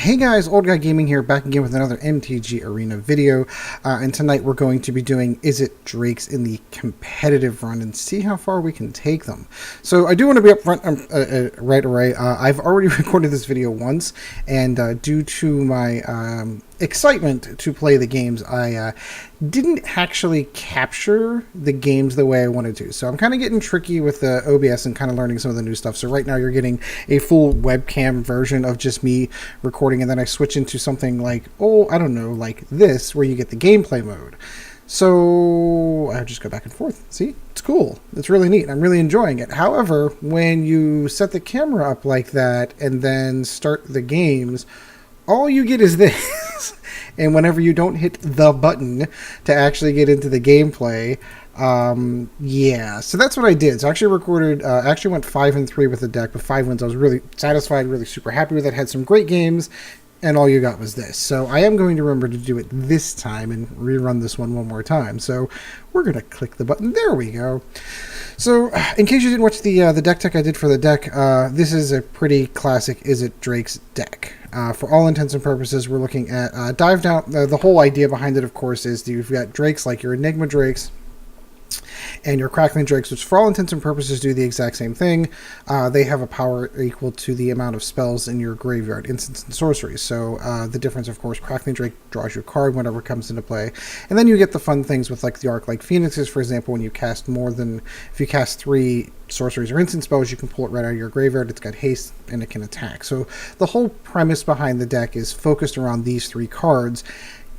Hey guys, Old Guy Gaming here, back again with another MTG Arena video, and tonight we're going to be doing Izzet Drakes in the competitive run and see how far we can take them. So I do want to be upfront right away. I've already recorded this video once, and due to my excitement to play the games, I didn't actually capture the games the way I wanted to. So I'm kind of getting tricky with the OBS and kind of learning some of the new stuff. So right now you're getting a full webcam version of just me recording, and then I switch into something like, I don't know, like this, where you get the gameplay mode. So I just go back and forth. See, it's cool. It's really neat. I'm really enjoying it. However, when you set the camera up like that and then start the games, all you get is this. And whenever you don't hit the button to actually get into the gameplay, yeah, so that's what I did. So I actually recorded, actually went 5-3 with the deck, with 5 wins. I was really satisfied, really super happy with it. Had some great games, and all you got was this. So I am going to remember to do it this time and rerun this one more time. So we're going to click the button. There we go. So in case you didn't watch the deck tech I did for the deck, this is a pretty classic Izzet Drakes deck. For all intents and purposes, we're looking at dive down. The whole idea behind it, of course, is you've got Drakes like your Enigma Drakes and your Crackling Drakes, which for all intents and purposes do the exact same thing. They have a power equal to the amount of spells in your graveyard, instants and sorceries. So the difference, of course, Crackling Drake draws your card whenever it comes into play. And then you get the fun things with like the Arclight Phoenixes, for example, when you cast if you cast 3 sorceries or instant spells, you can pull it right out of your graveyard. It's got haste and it can attack. So the whole premise behind the deck is focused around these 3 cards,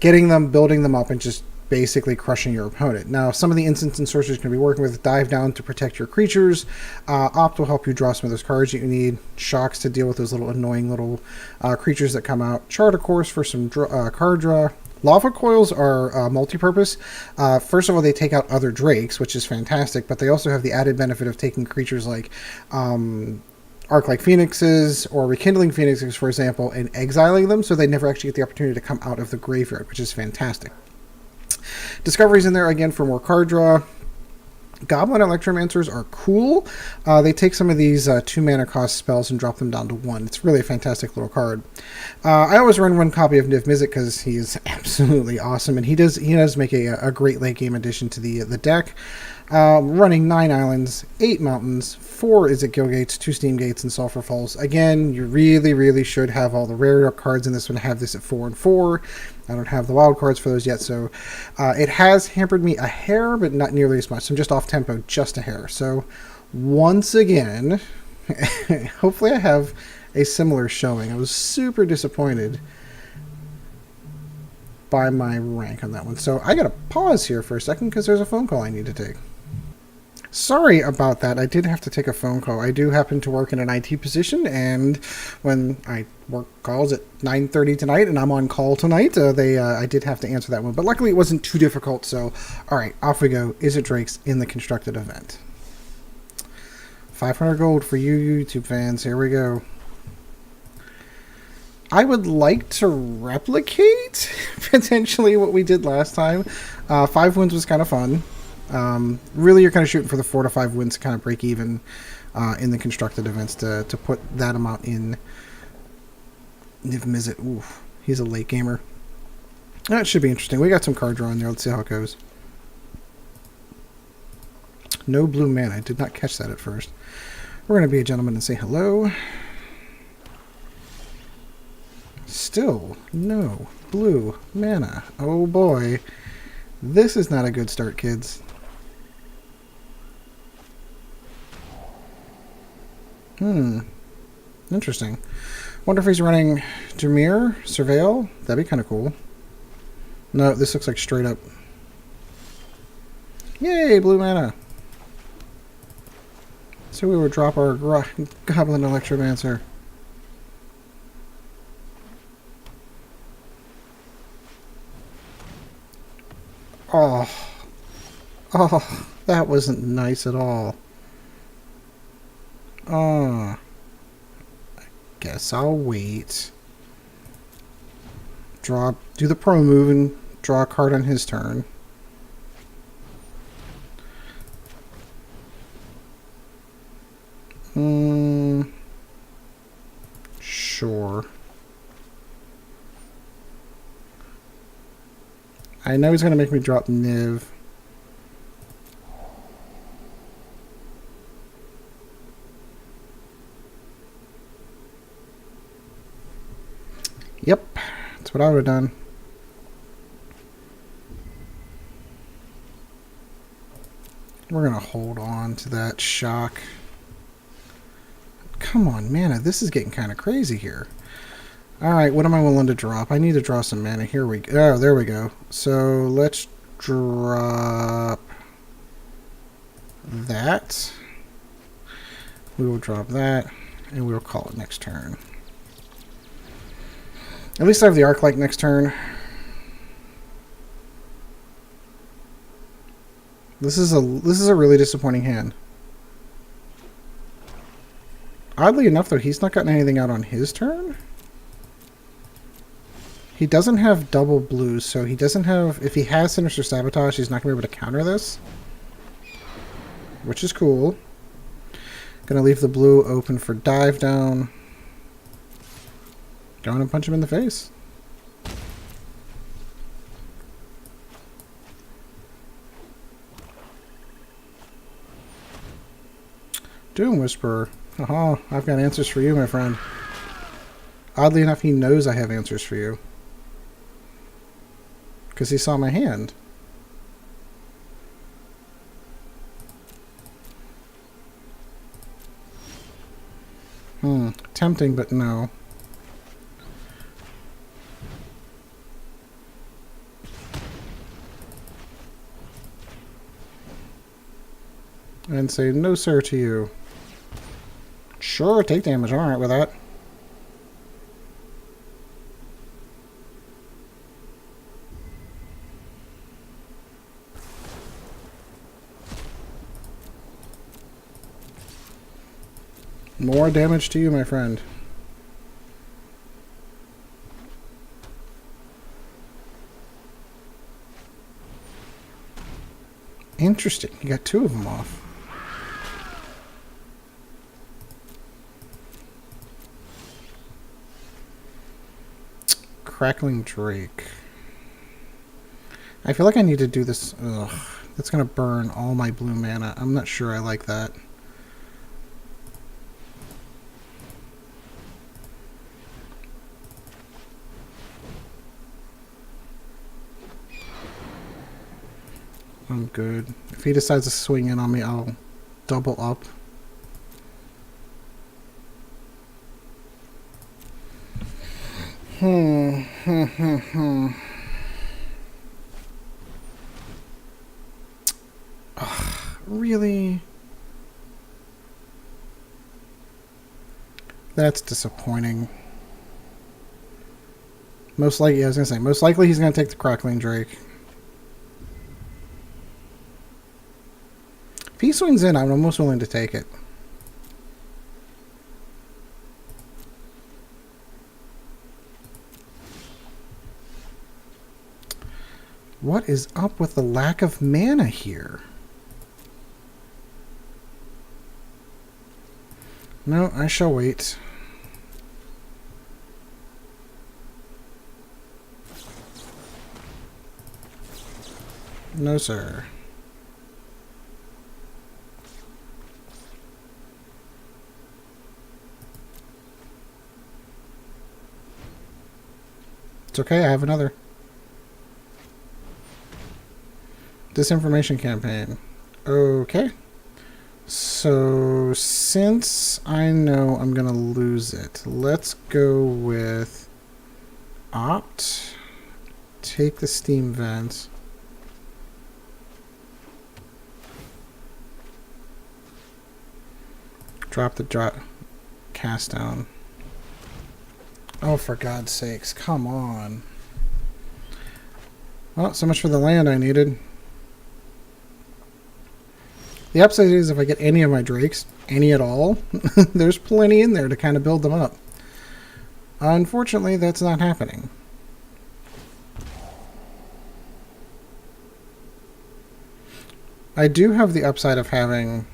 getting them, building them up, and just basically crushing your opponent. Now, some of the instants and sorceries you're going to be working with: dive down to protect your creatures, opt will help you draw some of those cards that you need, shocks to deal with those little annoying little creatures that come out, chart, of course, for some card draw. Lava Coils are multi-purpose. First of all, they take out other Drakes, which is fantastic, but they also have the added benefit of taking creatures like Arclight Phoenixes or Rekindling Phoenixes, for example, and exiling them, so they never actually get the opportunity to come out of the graveyard, which is fantastic. Discoveries in there again for more card draw. Goblin Electromancers are cool. They take some of these 2 mana cost spells and drop them down to 1. It's really a fantastic little card. I always run 1 copy of Niv-Mizzet because he is absolutely awesome, and he does make a great late game addition to the deck. Running 9 islands, 8 mountains, 4 Izzet Guildgates, 2 Steam Gates, and Sulfur Falls. Again, you really should have all the rare cards in this one. Have this at 4 and 4. I don't have the wild cards for those yet, so it has hampered me a hair, but not nearly as much. So I'm just off tempo, just a hair. So once again, hopefully I have a similar showing. I was super disappointed by my rank on that one. So I got to pause here for a second because there's a phone call I need to take. Sorry about that. I did have to take a phone call. I do happen to work in an IT position, and when I work calls at 9:30 tonight, and I'm on call tonight, I did have to answer that one. But luckily it wasn't too difficult, so all right, off we go. Izzet Drakes in the constructed event. 500 gold for you YouTube fans. Here we go. I would like to replicate potentially what we did last time. 5 wins was kind of fun. Really, you're kind of shooting for the 4 to 5 wins to kind of break even in the constructed events to put that amount in. Niv-Mizzet, ooh, he's a late gamer. That should be interesting. We got some card draw in there. Let's see how it goes. No blue mana. I did not catch that at first. We're going to be a gentleman and say hello. Still no blue mana. Oh boy. This is not a good start, kids. Interesting. Wonder if he's running Jameer, Surveil. That'd be kind of cool. No, this looks like straight up. Yay, blue mana. So we would drop our Goblin Electromancer. Oh, that wasn't nice at all. Oh, I guess I'll wait. Do the pro move and draw a card on his turn. Sure. I know he's going to make me drop Niv. Yep, that's what I would have done. We're going to hold on to that shock. Come on, mana. This is getting kind of crazy here. Alright, what am I willing to drop? I need to draw some mana. Here we go. Oh, there we go. So, let's drop that. We will drop that, and we will call it next turn. At least I have the Arclight next turn. This is a really disappointing hand. Oddly enough, though, he's not gotten anything out on his turn. He doesn't have double blues, so he doesn't have... If he has Sinister Sabotage, he's not going to be able to counter this. Which is cool. Going to leave the blue open for dive down. Going to punch him in the face. Doom Whisperer. Oh, I've got answers for you, my friend. Oddly enough, he knows I have answers for you. Because he saw my hand. Tempting, but no. And say no sir to you. Sure, take damage. Alright with that. More damage to you, my friend. Interesting. You got two of them off. Crackling Drake. I feel like I need to do this. Ugh. That's going to burn all my blue mana. I'm not sure I like that. I'm good. If he decides to swing in on me, I'll double up. Ugh, really? That's disappointing. Most likely, yeah, I was going to say, most likely he's going to take the Crackling Drake. If he swings in, I'm almost willing to take it. What is up with the lack of mana here? No, I shall wait. No, sir. It's okay, I have another. Disinformation campaign. Okay. So, since I know I'm going to lose it, let's go with opt. Take the steam vent. Drop the cast down. Oh, for God's sakes, come on. Well, so much for the land I needed. The upside is if I get any of my drakes, any at all, there's plenty in there to kind of build them up. Unfortunately, that's not happening. I do have the upside of having...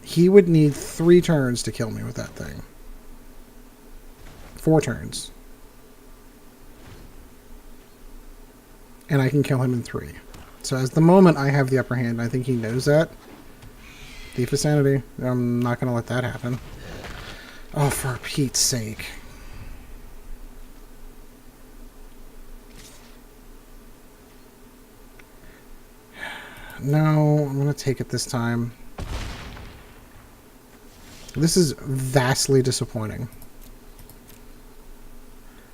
He would need 3 turns to kill me with that thing. 4 turns. and I can kill him in 3. So as the moment I have the upper hand, I think he knows that. Thief of Sanity. I'm not going to let that happen. Oh, for Pete's sake. No, I'm going to take it this time. This is vastly disappointing.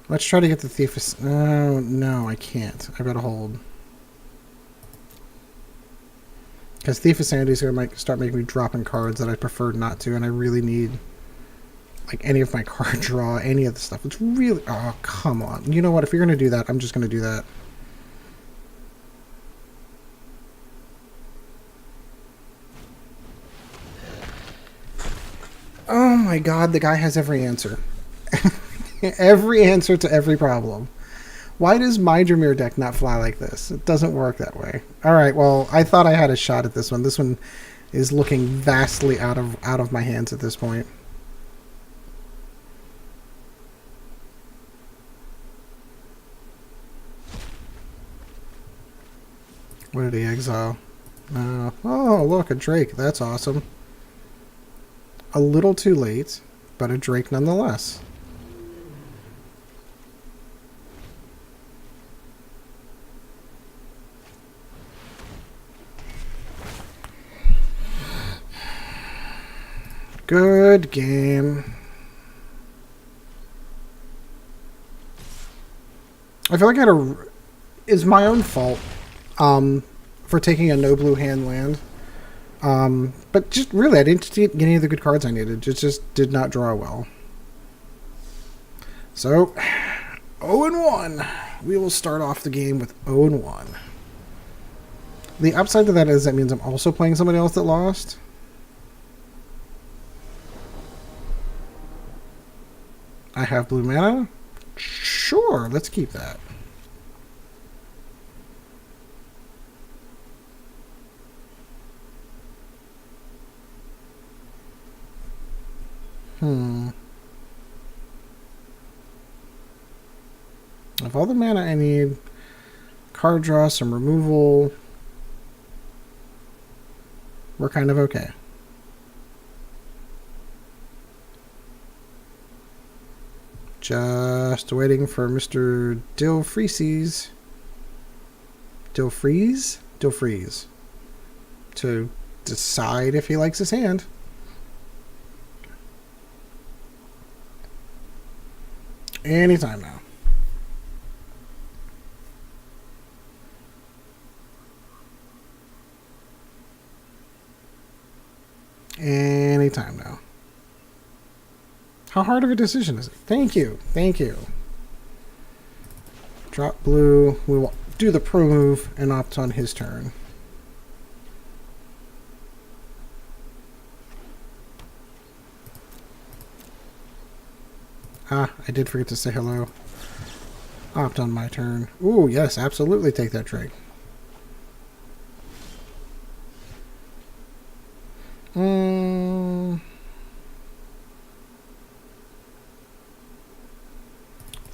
Let's try to get the Thief of... Oh, no, I can't. I've got to hold. Because Thief of Sanity is going to start making me dropping cards that I prefer not to, and I really need, like, any of my card draw, any of the stuff. It's really... Oh, come on. You know what? If you're going to do that, I'm just going to do that. Oh my god, the guy has every answer. Every answer to every problem. Why does my Dremir deck not fly like this? It doesn't work that way. Alright, well, I thought I had a shot at this one. This one is looking vastly out of my hands at this point. What did he exile? Oh, look, a Drake. That's awesome. A little too late, but a Drake nonetheless. Good game. I feel like I had a... It's my own fault for taking a no blue hand land. But just really, I didn't get any of the good cards I needed. It just did not draw well. So, 0-1. We will start off the game with 0-1. The upside to that is that means I'm also playing somebody else that lost. I have blue mana? Sure, let's keep that. Of all the mana I need, card draw, some removal, we're kind of okay. Just waiting for Mr. Dilfreeze to decide if he likes his hand. Anytime now. Anytime now. How hard of a decision is it? Thank you. Thank you. Drop blue. We will do the pro move and opt on his turn. Ah, I did forget to say hello. Opt on my turn. Ooh, yes, absolutely take that Drake.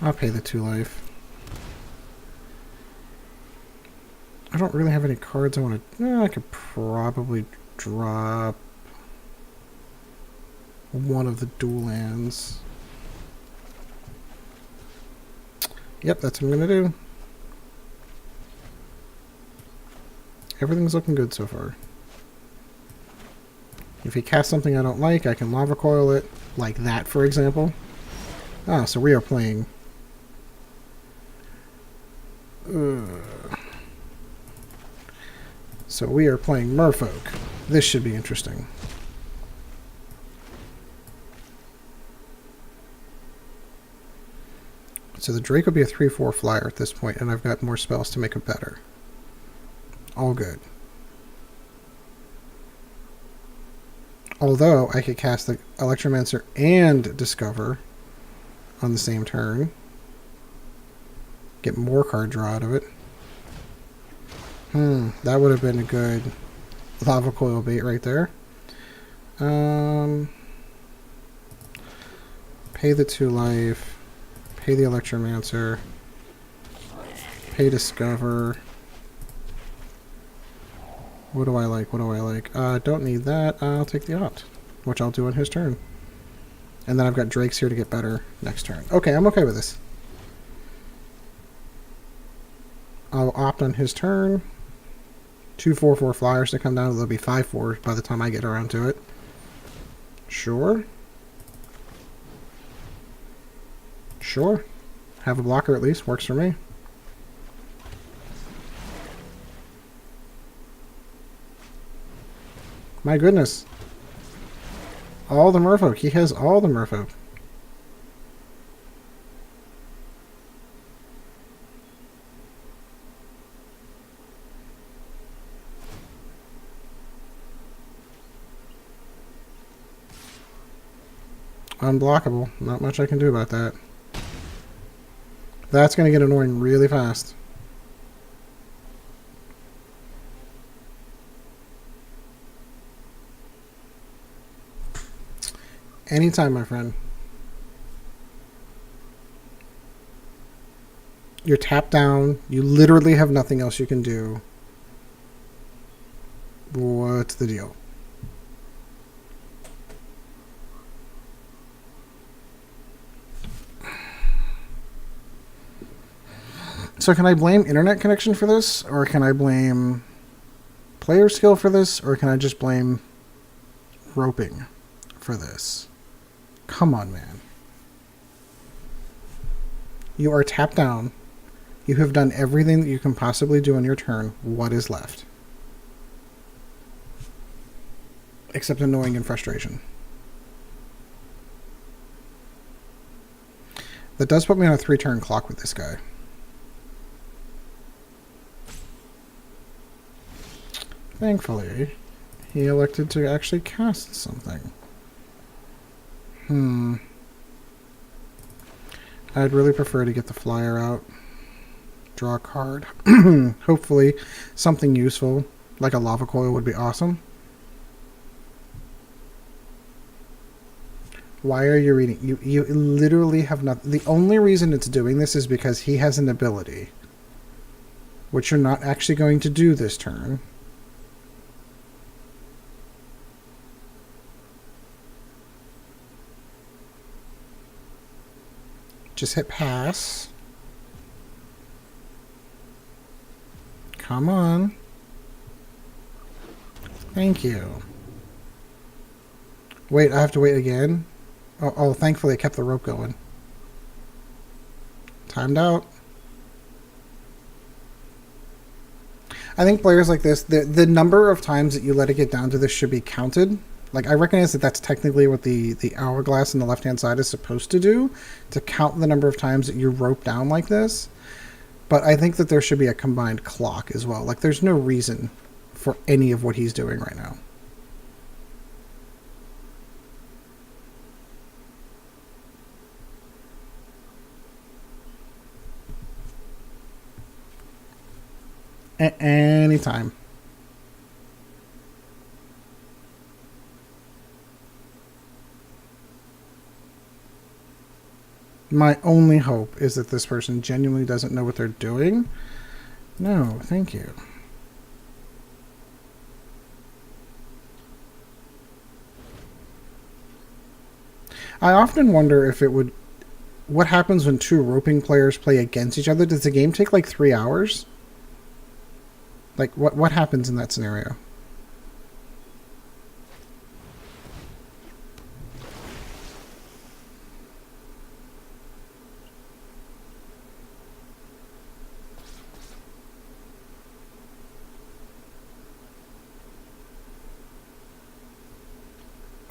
I'll pay the 2 life. I don't really have any cards I want to... I could probably drop one of the dual lands. Yep, that's what I'm going to do. Everything's looking good so far. If he casts something I don't like, I can Lava Coil it. Like that, for example. Ah, so we are playing... So we are playing Merfolk. This should be interesting. So the Drake will be a 3/4 flyer at this point, and I've got more spells to make it better. All good. Although I could cast the Electromancer and Discover on the same turn. Get more card draw out of it. That would have been a good Lava Coil bait right there. Pay the 2 life. Pay the Electromancer. pay Discover. What do I like? What do I like? Don't need that. I'll take the opt, which I'll do on his turn. And then I've got Drakes here to get better next turn. Okay, I'm okay with this. I'll opt on his turn. 2 4/4 flyers to come down. There'll be 5/4 by the time I get around to it. Sure. Sure. Have a blocker at least. Works for me. My goodness. All the merfolk. He has all the merfolk. Unblockable. Not much I can do about that. That's going to get annoying really fast. Anytime, my friend. You're tapped down. You literally have nothing else you can do. What's the deal? So can I blame internet connection for this? Or can I blame player skill for this? Or can I just blame roping for this? Come on, man. You are tapped down. You have done everything that you can possibly do on your turn. What is left? Except annoying and frustration. That does put me on a 3-turn clock with this guy. Thankfully, he elected to actually cast something. I'd really prefer to get the flyer out. Draw a card. Hopefully, something useful, like a Lava Coil would be awesome. Why are you reading? You literally have nothing. The only reason it's doing this is because he has an ability, which you're not actually going to do this turn. Just hit pass. Come on. Thank you. Wait, I have to wait again? Oh, thankfully I kept the rope going. Timed out. I think players like this, the number of times that you let it get down to this should be counted. Like, I recognize that that's technically what the hourglass on the left-hand side is supposed to do, to count the number of times that you rope down like this. But I think that there should be a combined clock as well. Like, there's no reason for any of what he's doing right now. Anytime. My only hope is that this person genuinely doesn't know what they're doing. No, thank you. I often wonder if it would... What happens when two roping players play against each other? Does the game take like 3 hours? Like, what happens in that scenario?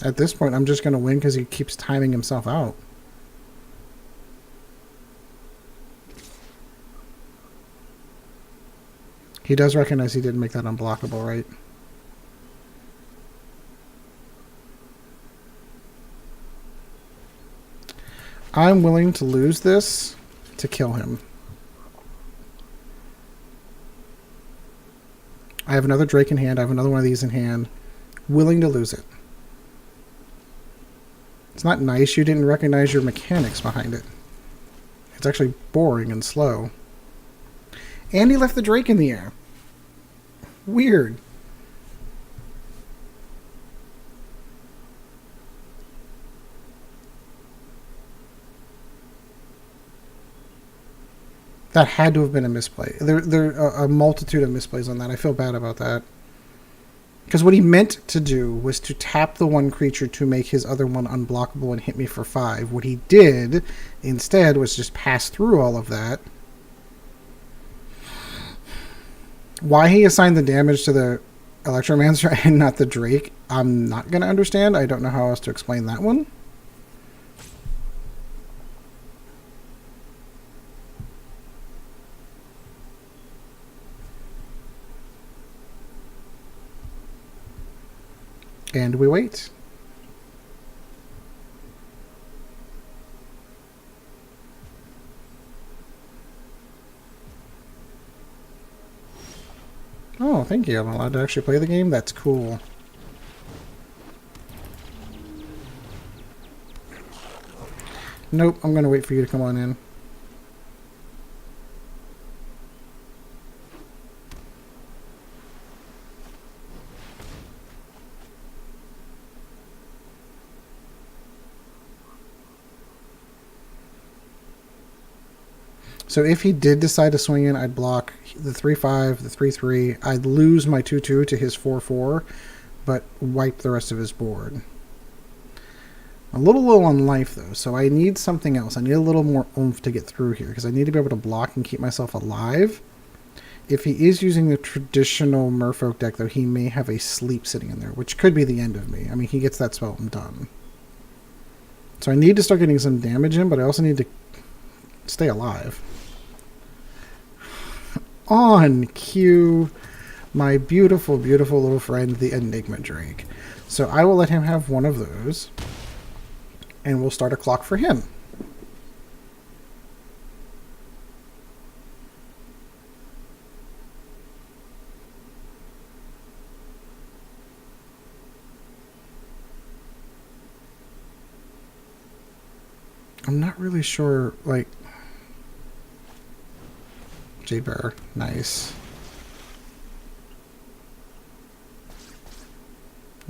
At this point, I'm just going to win because he keeps timing himself out. He does recognize he didn't make that unblockable, right? I'm willing to lose this to kill him. I have another Drake in hand. I have another one of these in hand. Willing to lose it. It's not nice you didn't recognize your mechanics behind it. It's actually boring and slow. And he left the Drake in the air. Weird. That had to have been a misplay. There are a multitude of misplays on that. I feel bad about that. Because what he meant to do was to tap the one creature to make his other one unblockable and hit me for 5. What he did instead was just pass through all of that. Why he assigned the damage to the Electromancer and not the Drake, I'm not going to understand. I don't know how else to explain that one. And we wait. Oh, thank you. I'm allowed to actually play the game? That's cool. Nope, I'm going to wait for you to come on in. So if he did decide to swing in, I'd block the 3-5, the 3-3. I'd lose my 2-2 to his 4-4, but wipe the rest of his board. A little low on life, though, so I need something else. I need a little more oomph to get through here, because I need to be able to block and keep myself alive. If he is using the traditional Merfolk deck, though, he may have a sleep sitting in there, which could be the end of me. I mean, he gets that spell, I'm done. So I need to start getting some damage in, but I also need to stay alive. On cue, my beautiful, beautiful little friend, the Enigma Drake. So I will let him have one of those, and we'll start a clock for him. I'm not really sure, like... Jade Bearer. Nice.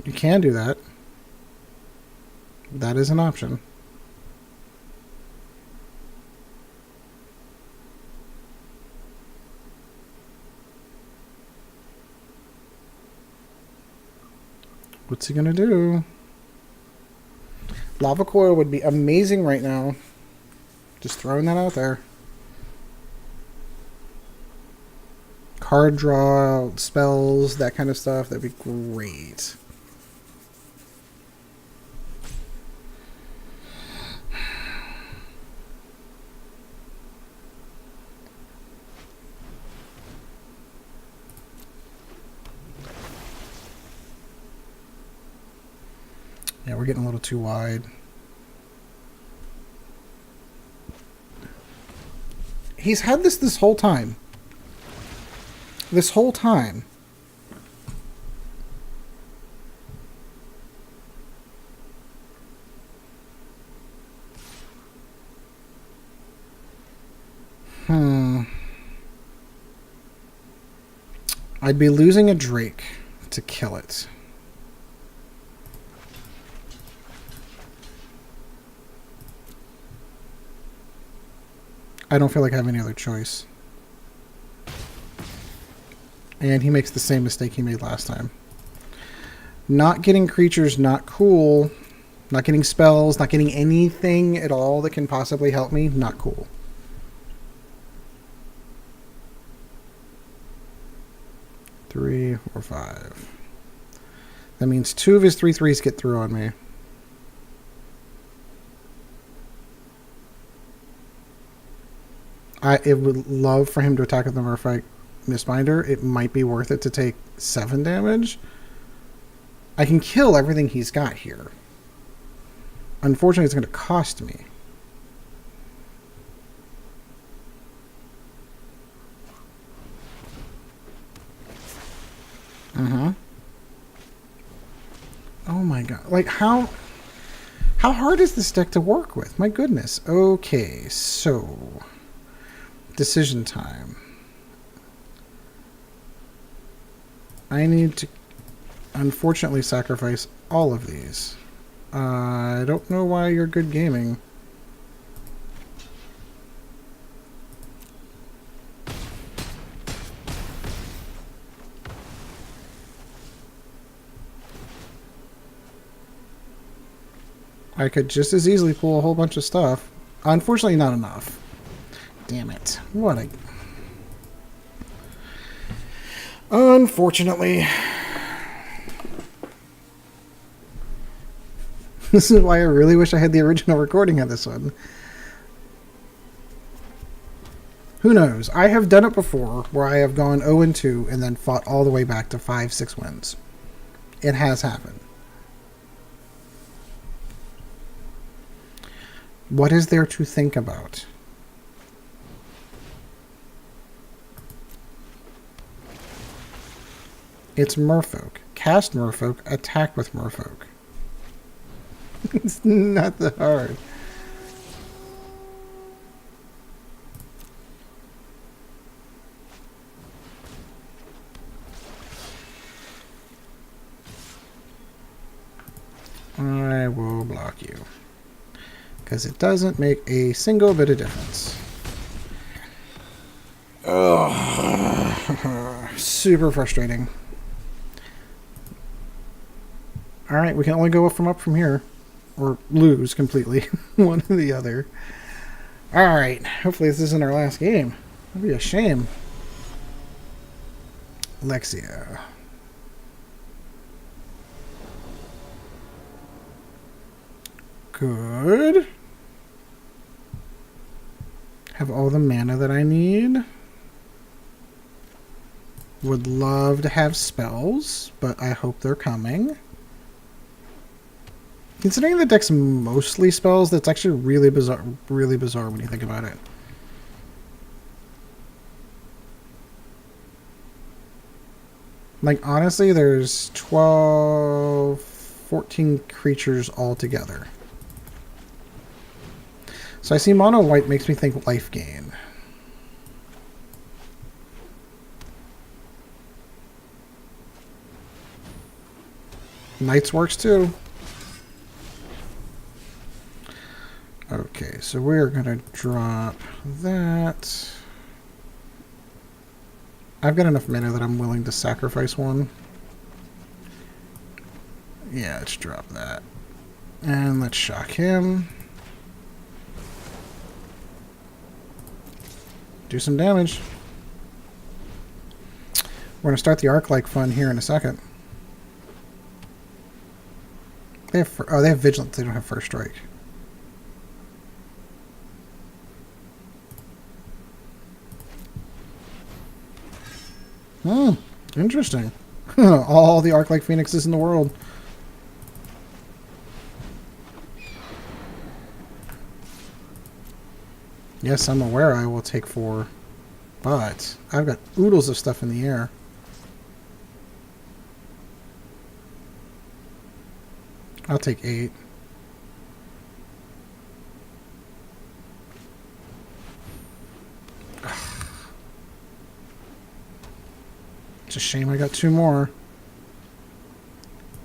You can do that. That is an option. What's he gonna do? Lava Coil would be amazing right now. Just throwing that out there. Card draw, spells, that kind of stuff. That'd be great. Yeah, we're getting a little too wide. He's had this whole time. This whole time. I'd be losing a Drake to kill it. I don't feel like I have any other choice. And he makes the same mistake he made last time. Not getting creatures, not cool. Not getting spells, not getting anything at all that can possibly help me, not cool. Three or 5. That means 2 of his 3/3s get through on me. I would love for him to attack with the Merfolk Mistbinder. It might be worth it to take 7 damage. I can kill everything he's got here. Unfortunately, it's going to cost me. Oh my god. Like, how hard is this deck to work with? My goodness. Okay, so... decision time. I need to unfortunately sacrifice all of these. I don't know why you're good gaming. I could just as easily pull a whole bunch of stuff. Unfortunately, not enough. Damn it. What a... Unfortunately. This is why I really wish I had the original recording of this one. Who knows? I have done it before where I have gone 0-2 and then fought all the way back to 5-6 wins. It has happened. What is there to think about? It's Merfolk. Cast Merfolk, attack with Merfolk. It's not that hard. I will block you. Because it doesn't make a single bit of difference. Oh, super frustrating. Alright, we can only go up from here. Or lose completely. One or the other. Alright, hopefully this isn't our last game. That'd be a shame. Lexia. Good. Have all the mana that I need. Would love to have spells, but I hope they're coming. Considering the deck's mostly spells, that's actually really bizarre when you think about it. Like, honestly, there's 12, 14 creatures altogether. So I see mono white makes me think life gain. Knights works too. Okay, so we're going to drop that. I've got enough mana that I'm willing to sacrifice one. Yeah, let's drop that. And let's shock him. Do some damage. We're going to start the Arclight fun here in a second. They have, oh, they have Vigilance. They don't have First Strike. Interesting. All the Arclight Phoenixes in the world. Yes, I'm aware I will take 4, but I've got oodles of stuff in the air. I'll take 8. It's a shame I got 2 more.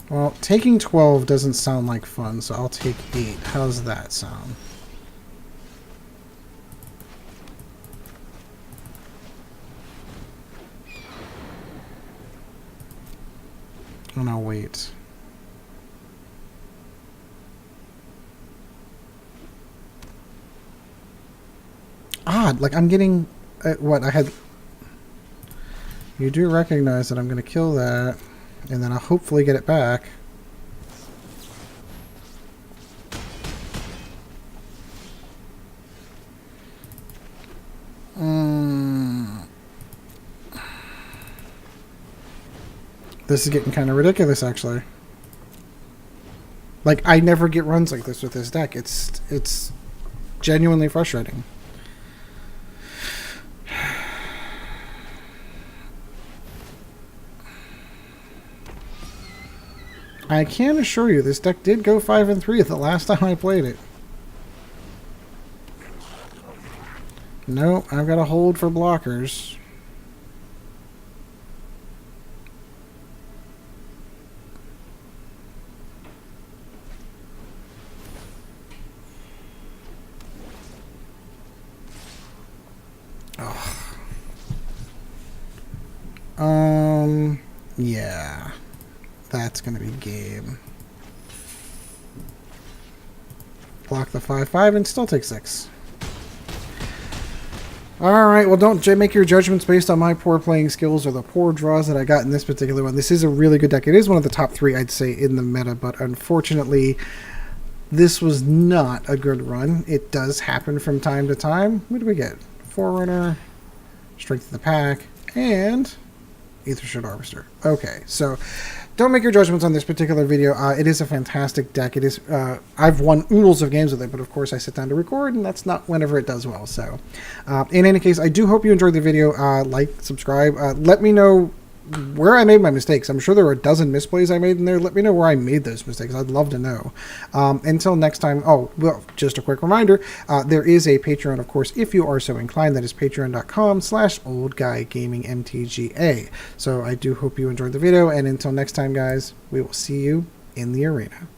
Well, taking 12 doesn't sound like fun, so I'll take 8. How's that sound? Oh no, wait. Odd, like I'm getting... what, I had... You do recognize that I'm going to kill that, and then I'll hopefully get it back. This is getting kind of ridiculous, actually. Like, I never get runs like this with this deck. It's genuinely frustrating. I can assure you this deck did go 5-3 the last time I played it. No, I've got to hold for blockers. Yeah, that's going to be game. Block the 5/5 and still take 6. Alright, well, don't make your judgments based on my poor playing skills or the poor draws that I got in this particular one. This is a really good deck. It is one of the top 3, I'd say, in the meta, but unfortunately, this was not a good run. It does happen from time to time. What do we get? Forerunner, Strength of the Pack, and Aethershot Harvester. Okay, so don't make your judgments on this particular video. It is a fantastic deck. It is. I've won oodles of games with it, but of course I sit down to record, and that's not whenever it does well. So, in any case, I do hope you enjoyed the video. Like, subscribe. Let me know where I made my mistakes. I'm sure there were a dozen misplays I made in there. Let me know where I made those mistakes. I'd love to know. Until next time. Oh, well, just a quick reminder. There is a Patreon, of course, if you are so inclined. That is patreon.com/oldguygamingmtga. So I do hope you enjoyed the video. And until next time, guys, we will see you in the arena.